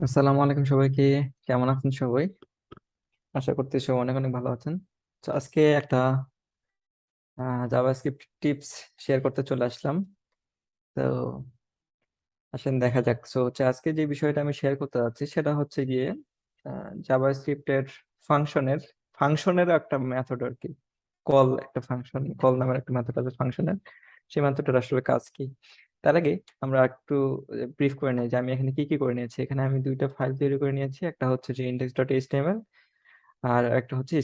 আসসালামু আলাইকুম সবাইকে। কেমন আছেন সবাই? আশা করতে সবাই অনেক অনেক ভালো আছেন। তো আজকে একটা জাভাস্ক্রিপ্ট টিপস শেয়ার করতে চলে আসলাম। তো আসেন দেখা যাক। আজকে যে বিষয়টা আমি শেয়ার করতে যাচ্ছি সেটা হচ্ছে গিয়ে জাভাস্ক্রিপ্টের ফাংশনের ফাংশনের একটা মেথড আর কি। একটা ফাংশন কল নামের একটা মেথড আছে ফাংশনের। সেই মেথডটার আসলে কাজ কি? তার আগে আমরা একটু ব্রিফ করে নিই যে আমি এখানে কি কি করে নিয়েছি। এখানে আমি দুইটা ফাইল তৈরি করে নিয়েছি। একটা হচ্ছে যে index.html আর একটা হচ্ছে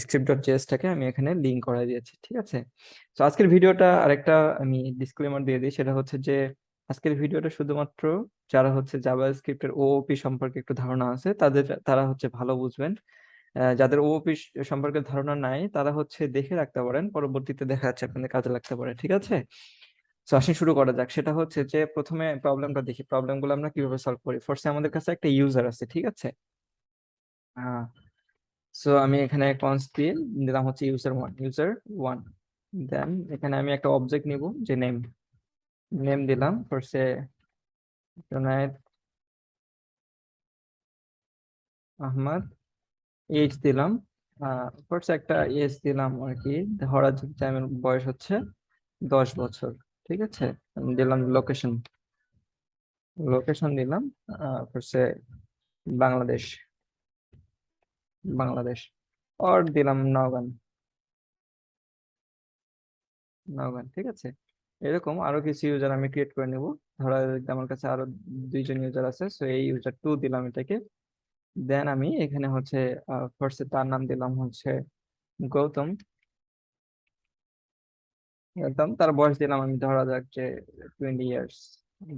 স্ক্রিপ্ট.js টাকে আমি এখানে লিঙ্ক করে দিয়েছি, ঠিক আছে? তো আজকের ভিডিওটা আরেকটা আমি ডিসক্লেমার দিয়ে দিই, সেটা হচ্ছে যে আজকের ভিডিওটা শুধুমাত্র যারা হচ্ছে জাভাস্ক্রিপ্টের ওওপি সম্পর্কে একটু ধারণা আছে তারা হচ্ছে ভালো বুঝবেন। যাদের ওওপি সম্পর্কে ধারণা নাই তারা হচ্ছে দেখে রাখতে পারেন, পরবর্তীতে দেখা যাচ্ছে আপনাদের কাজে লাগতে পারে, ঠিক আছে? তো আসেন শুরু করা যাক। সেটা হচ্ছে যে প্রথমে প্রবলেমটা দেখি, প্রবলেমগুলো আমরা কিভাবে সলভ করি। ফার্স্টে আমাদের কাছে একটা ইউজার আছে, ঠিক আছে? আহ সো আমি এখানে কনস্ট দিয়ে দিলাম হচ্ছে ইউজার ওয়ান। দেন এখানে আমি একটা অবজেক্ট নিব, যে নেম নেম দিলাম ফার্স্টে জোনায়েদ আহমদ। এজ দিলাম ফার্স্ট একটা এজ দিলাম আর কি। ধরা যাক যে আমার বয়স হচ্ছে 10 বছর, ঠিক আছে? আমি দিলাম লোকেশন, দিলাম ফার্স্টে বাংলাদেশ, বাংলাদেশ। আর দিলাম নওগাঁ, ঠিক আছে? এরকম আরো কিছু ইউজার আমি ক্রিয়েট করে নেব। ধরা যাক যে আমার কাছে আরো দুইজন ইউজার আছে, সো এই ইউজার 2 দিলাম এটাকে। দেন আমি এখানে হচ্ছে ফার্স্টে তার নাম দিলাম হচ্ছে গৌতম। তার বয়স দিলাম আমি ধরা যাক যে 20 ইয়ার্স।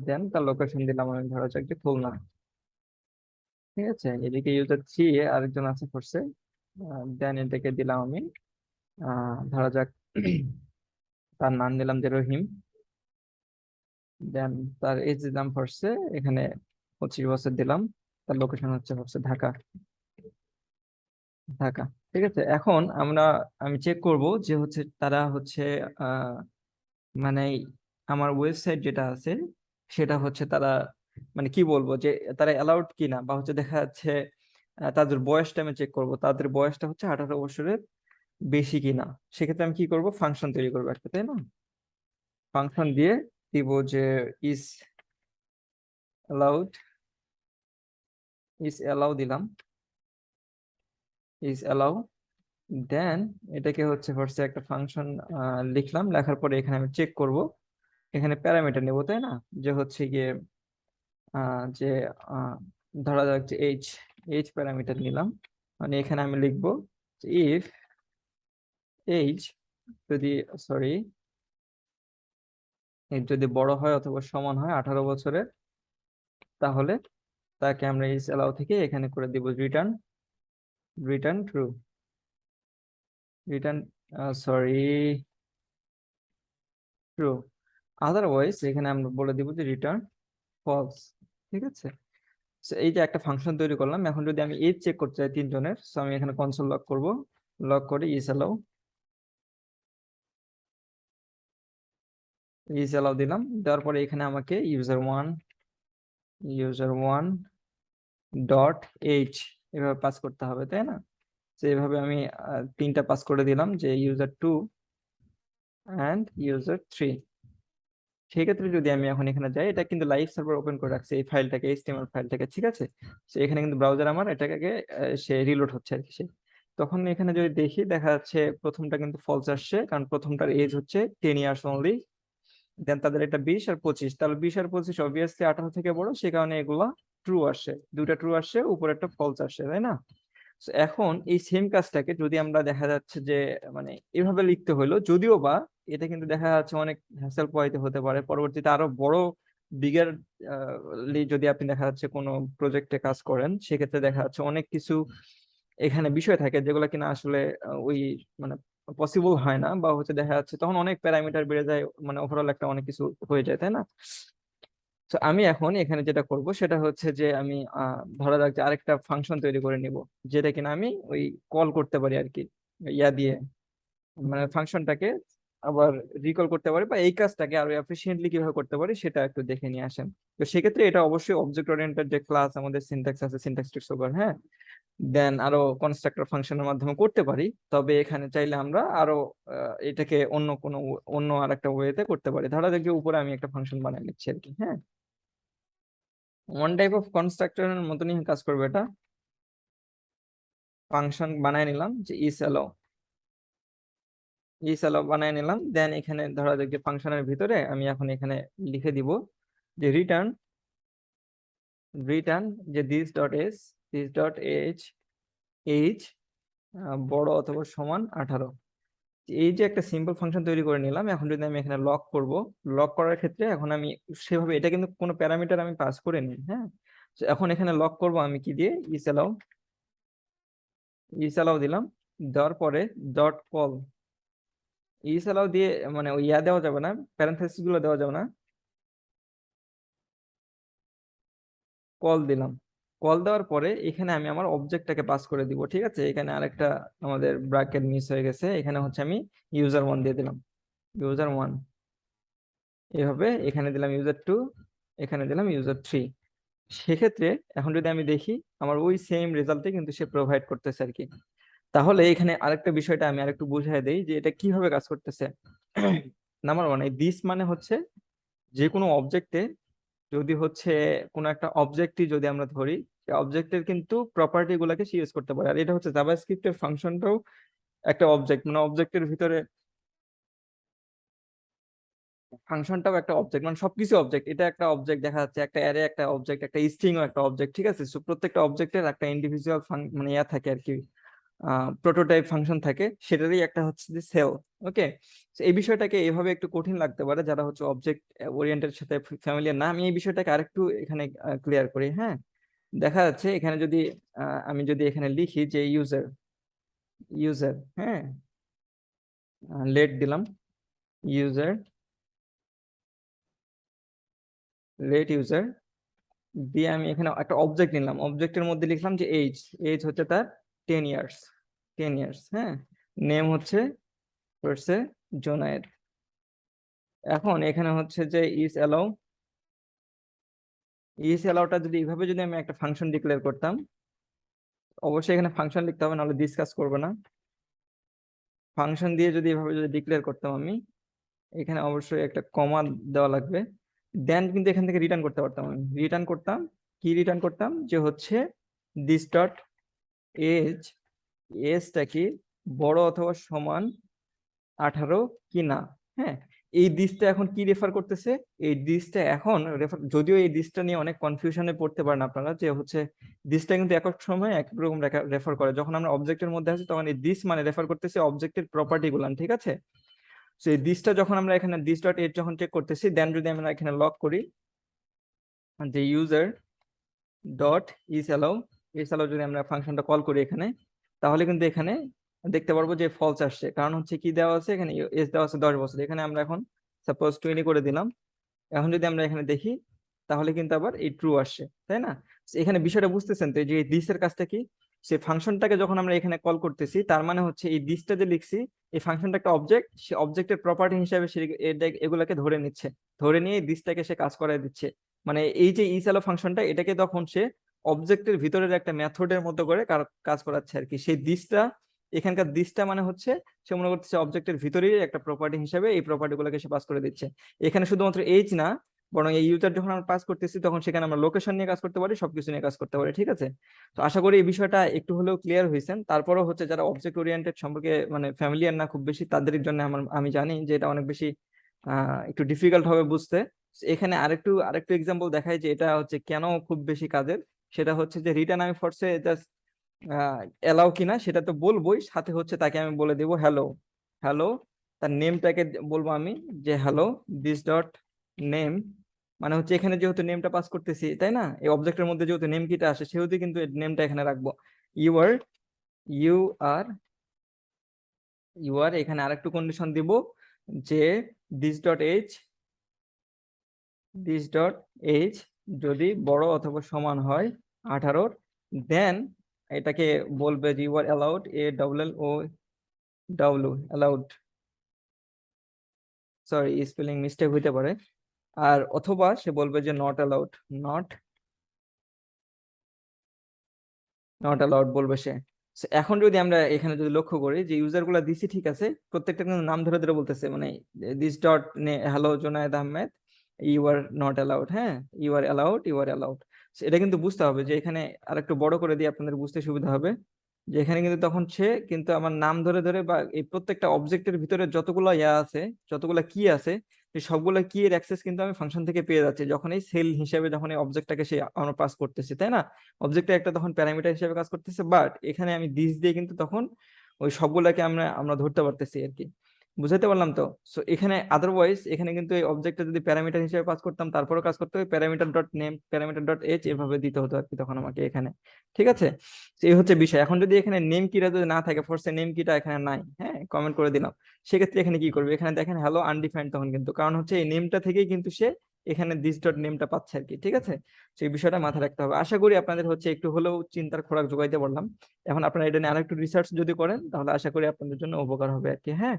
দেন তার লোকেশন দিলাম আমি ধরা যাক যে খুলনা, ঠিক আছে? এদিকে ইউজার 3 আরেকজন আছে ফার্স্টে। দেন এটাকে দিলাম আমি ধরা যাক তার নাম দিলাম যে রহিম। দেন তার এজ দিলাম ফার্স্টে এখানে 25 বছর দিলাম। তার লোকেশন হচ্ছে ঢাকা, ঢাকা, ঠিক আছে? এখন আমি চেক করব যে হচ্ছে তারা হচ্ছে আহ মানে আমার ওয়েবসাইট যেটা আছে সেটা হচ্ছে তারা মানে কি বলবো যে তারা অ্যালাউড কিনা, বা হচ্ছে দেখা যাচ্ছে তাদের বয়সটা আমি চেক করব, তাদের বয়সটা হচ্ছে 18 বছরের বেশি কিনা। সেক্ষেত্রে আমি কি করব, ফাংশন তৈরি করবো একটা, তাই না? ফাংশন দিয়ে দিব যে ইজ অ্যালাউড, দিলাম ইজ অ্যালাউ। দেন এটাকে হচ্ছে ফার্স্টে একটা ফাংশন লিখলাম, লেখার পরে এখানে আমি চেক করব, এখানে প্যারামিটার নেব, তাই না? যে হচ্ছে গিয়ে যে আহ, ধরা যাক যে এইচ প্যারামিটার নিলাম। মানে এখানে আমি লিখবো ইফ এইজ যদি সরি এইজ যদি বড় হয় অথবা সমান হয় 18 বছরের, তাহলে তাকে আমরা ইজ অ্যালাউ থেকে এখানে করে দিব return true, return sorry true. Otherwise এখানে আমরা বলে দিব যে রিটার্ন ফলস, ঠিক আছে? So, এই যে একটা ফাংশন তৈরি করলাম, এখন যদি আমি এজ চেক করতে চাই তিনজনের, সো আমি এখানে কনসোল লক করব, লক করে ইজ অ্যালাউ দিলাম। দেওয়ার পরে এখানে আমাকে ইউজার ওয়ান ডট এইচ এভাবে পাস করতে হবে, তাই না? তো এইভাবে আমি তিনটা পাস করে দিলাম, যে ইউজার 2 অ্যান্ড ইউজার 3। সেক্ষেত্রে যদি আমি এখন এখানে যাই, এটা কিন্তু লাইভ সার্ভার ওপেন করে রাখছে এই ফাইলটাকে, এইচটিএমএল ফাইলটাকে, ঠিক আছে? তো এখানে কিন্তু ব্রাউজার আমার এটাকে সে রিলোড হচ্ছে আর কি। তখন এখানে যদি দেখি দেখা যাচ্ছে প্রথমটা কিন্তু ফলস আসছে, কারণ প্রথমটার এজ হচ্ছে 10 ইয়ার্স অনলি। দেন তাদের এটা 20 আর 25, তাহলে 20 আর 25 অবভিয়াসলি 18 থেকে বড়, সে কারণে এগুলা ট্রু আসছে, দুইটা ট্রু আসছে, উপরে একটা ফলস আসছে, তাই না? So, এখন এই সেম কাজটাকে যদি আমরা দেখা যাচ্ছে যে মানে এভাবে লিখতে হলো, যদিও বা এটা কিন্তু দেখা যাচ্ছে অনেক হ্যাসেল পোহাইতে হতে পারে, পরবর্তীতে আরো বড় বিগার যদি আপনি দেখা যাচ্ছে কোনো প্রজেক্টে কাজ করেন, সেক্ষেত্রে দেখা যাচ্ছে অনেক কিছু এখানে বিষয় থাকে যেগুলো কিনা আসলে ওই মানে পসিবল হয় না, বা হচ্ছে দেখা যাচ্ছে তখন অনেক প্যারামিটার বেড়ে যায়, মানে ওভারঅল একটা অনেক কিছু হয়ে যায়, তাই না? তো আমি এখন এখানে যেটা করব সেটা হচ্ছে যে আমি ধরা যাক যে আরেকটা ফাংশন তৈরি করে নিব, যেটা কিনা আমি ওই কল করতে পারি আর কি, ইয়া দিয়ে, মানে ফাংশনটাকে আবার রিকল করতে পারি, বা এই কাজটাকে আরো এফিসিয়েন্টলি কিভাবে করতে পারি সেটা একটু দেখে নিয়ে আসেন। তো সেক্ষেত্রে এটা অবশ্যই অবজেক্ট ওরিয়েন্টেড যে ক্লাস আমাদের সিনট্যাক্স আছে, সিনট্যাক্স ওভার, হ্যাঁ, দেন আরো কনস্ট্রাক্টর ফাংশনের মাধ্যমে করতে পারি। তবে এখানে চাইলে আমরা আরো এটাকে অন্য আর একটা ওয়েতে করতে পারি। ধরা যাক যে উপরে আমি একটা ফাংশন বানিয়ে নিচ্ছি আর কি, হ্যাঁ, ওয়ান টাইপ অফ কনস্ট্রাক্টরের মতনই কাজ করবে এটা। ফাংশন বানায় নিলাম যে ইস অ্যালাউ বানায় নিলাম, দেন এখানে ধরা যাক যে ফাংশনের ভিতরে আমি এখন এখানে লিখে দিব যে রিটার্ন যে দিস ডট এজ বড় অথবা সমান 18। এই যে একটা সিম্পল ফাংশন তৈরি করে নিলাম, এখন যদি আমি এখানে লক করার ক্ষেত্রে এখন আমি সেভাবে এটা কিন্তু কোনো প্যারামিটার আমি পাস করে নিই, হ্যাঁ। তো এখন এখানে লক করব আমি কি দিয়ে, ইস অ্যালাউ দিলাম, দেওয়ার পরে .call ইস অ্যালাউ দিয়ে মানে ওই দেওয়া যাবে না, প্যারেনথেসিস গুলো দেওয়া যাবে না, কল দিলাম। কল দেওয়ার পরে এখানে আমি আমার অবজেক্টটাকে পাস করে দিব, ঠিক আছে। এখানে আরেকটা আমাদের ব্র্যাকেট মিস হয়ে গেছে, এখানে হচ্ছে আমি user1 দিয়ে দিলাম, user1, এভাবে এখানে দিলাম user2, এখানে দিলাম user3। সেক্ষেত্রে এখন যদি আমি দেখি আমার ওই সেম রেজাল্টে কিন্তু সে প্রোভাইড করতেছে আর কি। তাহলে এখানে আরেকটা বিষয়টা আমি আরেকটু বুঝাই দেই যে এটা কিভাবে কাজ করতেছে। নাম্বার ওয়ান, এই দিস মানে হচ্ছে যে কোনো অবজেক্টে যদি হচ্ছে কোনো একটা অবজেক্টই যদি আমরা ধরি, সেই অবজেক্টের কিন্তু প্রপার্টি গুলাকে সে ইউজ করতে পারে। আর এটা হচ্ছে জাভাস্ক্রিপ্টের ফাংশনটাও একটা অবজেক্ট, মানে অবজেক্টের ভিতরে ফাংশনটাও একটা অবজেক্ট, মানে সবকিছু অবজেক্ট। এটা একটা অবজেক্ট দেখা যাচ্ছে, একটা অ্যারে একটা অবজেক্ট, একটা স্ট্রিংও একটা অবজেক্ট, ঠিক আছে। সো প্রত্যেকটা অবজেক্টের একটা ইন্ডিভিজুয়াল মানে থাকে আর কি, প্রোটোটাইপ ফাংশন থাকে, সেটারই একটা হচ্ছে যে সেল। ওকে, এই বিষয়টাকে এভাবে একটু কঠিন লাগতে পারে যারা হচ্ছে অবজেক্ট ওরিয়েন্টেড সাথে ফ্যামিলিয়ার না। আমি এই বিষয়টাকে আরেকটু এখানে ক্লিয়ার করি, হ্যাঁ। দেখা যাচ্ছে এখানে যদি আমি যদি এখানে লিখি যে ইউজার, হ্যাঁ, লেট দিলাম, ইউজার ইউজার দিয়ে আমি এখানে একটা অবজেক্ট নিলাম, অবজেক্টের মধ্যে লিখলাম যে এজ হচ্ছে তার 10 ইয়ার্স, 10 ইয়ার্স, হ্যাঁ। নেম হচ্ছে জোনায়েদ। এখন এখানে হচ্ছে যে ইস অ্যালাউটা যদি এইভাবে যদি আমি একটা ফাংশন ডিক্লেয়ার করতাম, অবশ্যই এখানে ফাংশন লিখতে হবে, নাহলে দিস কাজ করবে না। ফাংশন দিয়ে যদি এভাবে যদি ডিক্লেয়ার করতাম আমি, এখানে অবশ্যই একটা কমা দেওয়া লাগবে, দেন কিন্তু এখান থেকে রিটার্ন করতে পারতাম। আমি রিটার্ন করতাম যে হচ্ছে দিস ডট এজ, এজটা কি বড় অথবা সমান 18 কি না, হ্যাঁ। এই দিসটা এখন কি রেফার করতেছে, এই দিসটা এখন রেফার, যদিও এই দিসটা নিয়ে অনেক কনফিউশনে পড়তে পারেন আপনারা, যে হচ্ছে দিসটা কিন্তু এক এক সময় এক রকম রেফার করে। যখন আমরা অবজেক্টের মধ্যে আছি তখন এই দিস মানে রেফার করতেছে অবজেক্টের প্রপার্টি গুলান, ঠিক আছে। তো এই দিসটা যখন আমরা এখানে দিস ডট এজ যখন চেক করতেছি, দেন যদি আমরা এখানে লক করি যে ইউজার ডট ইস অ্যালাউ যদি আমরা ফাংশনটা কল করি এখানে, তাহলে কিন্তু এখানে দেখতে পারবো যে ফলস আসছে। কারণ হচ্ছে কি দেওয়া আছে এখানে, এজ দেওয়া আছে 10 বছর, এখানে আমরা এখন সাপোজ 20 করে দিলাম। এখন যদি আমরা এখানে দেখি তাহলে কিন্তু আবার এই ট্রু আসছে, তাই না। এখানে বিষয়টা বুঝতেছেন তো, এই যে দিস এর কাজটা কি, সে ফাংশনটাকে যখন আমরা এখানে কল করতেছি তার মানে হচ্ছে এই দিসটা যে লিখছি, এই ফাংশনটা একটা অবজেক্ট, সে অবজেক্টের প্রপার্টি হিসেবে সে এগুলাকে ধরে নিচ্ছে, ধরে নিয়ে এই দিসটাকে সে কাজ করায় দিচ্ছে। মানে এই যে ইসঅ্যালাউ ফাংশনটা, এটাকে তখন সে অবজেক্টের ভিতরের একটা মেথডের মতো করে কাজ করাচ্ছে আর কি। সেই দিসটা, এখানকার দিসটা মানে হচ্ছে সে মনে করতেছে অবজেক্টের ভিতরেই একটা প্রপার্টি হিসেবে এই প্রপার্টি গুলোকে সে পাস করে দিচ্ছে। এখানে শুধুমাত্র এজ না, বরং এই ইউজার যখন আমরা পাস করতেছি তখন সেখানে আমরা লোকেশন নিয়ে কাজ করতে পারি, সবকিছু নিয়ে কাজ করতে পারি, ঠিক আছে। তো আশা করি এই বিষয়টা একটু হলেও ক্লিয়ার হয়েছেন। তারপরেও হচ্ছে যারা অবজেক্ট ওরিয়েন্টেড সম্পর্কে মানে ফ্যামিলিয়ার না খুব বেশি, তাদের জন্য আমি জানি যে এটা অনেক বেশি একটু ডিফিকাল্ট হবে বুঝতে। এখানে আরেকটু এক্সাম্পল দেখাই যে এটা হচ্ছে কেন খুব বেশি কাজের। সেটা হচ্ছে যে রিটার্ন আমি ফরসে জাস্ট এলাও কিনা সেটা তো বলবোই, সাথে হচ্ছে তাকে আমি বলে দেবো হ্যালো, তার নেমটাকে বলবো আমি যে হ্যালো দিস ডট নেম, মানে হচ্ছে এখানে যেহেতু নেমটা পাস করতেছি, তাই না, এই অবজেক্টের মধ্যে যেহেতু নেম কিটা আসে সেহেতু কিন্তু নেমটা এখানে রাখবো। ইউ আর ইউ আর এখানে আরেকটু কন্ডিশন দিব যে this dot age this dot age, যদি বড় অথবা সমান হয় 18, দেন এটাকে বলবে যে you are allowed allowed, sorry spelling mistake হইতে পারে, আর অথবা সে বলবে যে not allowed, not not allowed বলবে সে। So, এখন যদি আমরা এখানে যদি লক্ষ্য করি যে ইউজার গুলা দিছি ঠিক আছে, প্রত্যেকটা কিন্তু নাম ধরে ধরে বলতেছে, মানে this dot hello Junayed Ahmed, you are not allowed, হ্যাঁ you are allowed, you are allowed. এটা কিন্তু বুঝতে হবে যে এখানে আরেকটু বড় করে দিয়ে আপনাদের বুঝতে সুবিধা হবে, যে এখানে কিন্তু তখন সে কিন্তু আমার নাম ধরে ধরে বা এই প্রত্যেকটা অবজেক্টের ভিতরে যতগুলো ইয়া আছে, যতগুলো কি আছে, এই সবগুলো কি এর অ্যাক্সেস কিন্তু আমি ফাংশন থেকে পেয়ে যাচ্ছি যখন এই সেল হিসেবে যখন এই অবজেক্টটাকে সে আমরা পাস করতেছি, তাই না? অবজেক্টটা একটা তখন প্যারামিটার হিসেবে কাজ করতেছে, বাট এখানে আমি দিস দিয়ে কিন্তু তখন ওই সবগুলাকে আমরা আমরা ধরতে পারতেছি আর কি। বুঝাইতে পারলাম তো? সো এখানে আদারওয়াইজ এখানে কিন্তু এই অবজেক্টটা যদি প্যারামিটার হিসেবে পাস করতাম তারপরেও কাজ করতে হবে, parameter dot name, parameter dot age এভাবে দিতে হতো আর কি তখন আমাকে এখানে। ঠিক আছে, তো এই হচ্ছে বিষয়। এখন যদি এখানে নেম কিটা যদি না থাকে, ফোর্সে নেম কিটা এখানে নাই, হ্যাঁ কমেন্ট করে দিলাম, সেক্ষেত্রে এখানে কি করবে, এখানে দেখেন হ্যালো আনডিফাইন্ড, তখন কিন্তু কারণ হচ্ছে এই নেমটা থেকেই কিন্তু সে এখানে দিস ডট নেমটা পাচ্ছে আর কি। ঠিক আছে, সেই বিষয়টা মাথায় রাখতে হবে। আশা করি আপনাদের হচ্ছে একটু হলেও চিন্তার খোরাক যোগাইতে পারলাম। এখন আপনারা এটা নিয়ে আরেকটু রিসার্চ যদি করেন তাহলে আশা করি আপনাদের জন্য উপকার হবে আর কি। হ্যাঁ,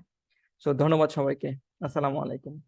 তো ধন্যবাদ সবাইকে। আসসালামু আলাইকুম।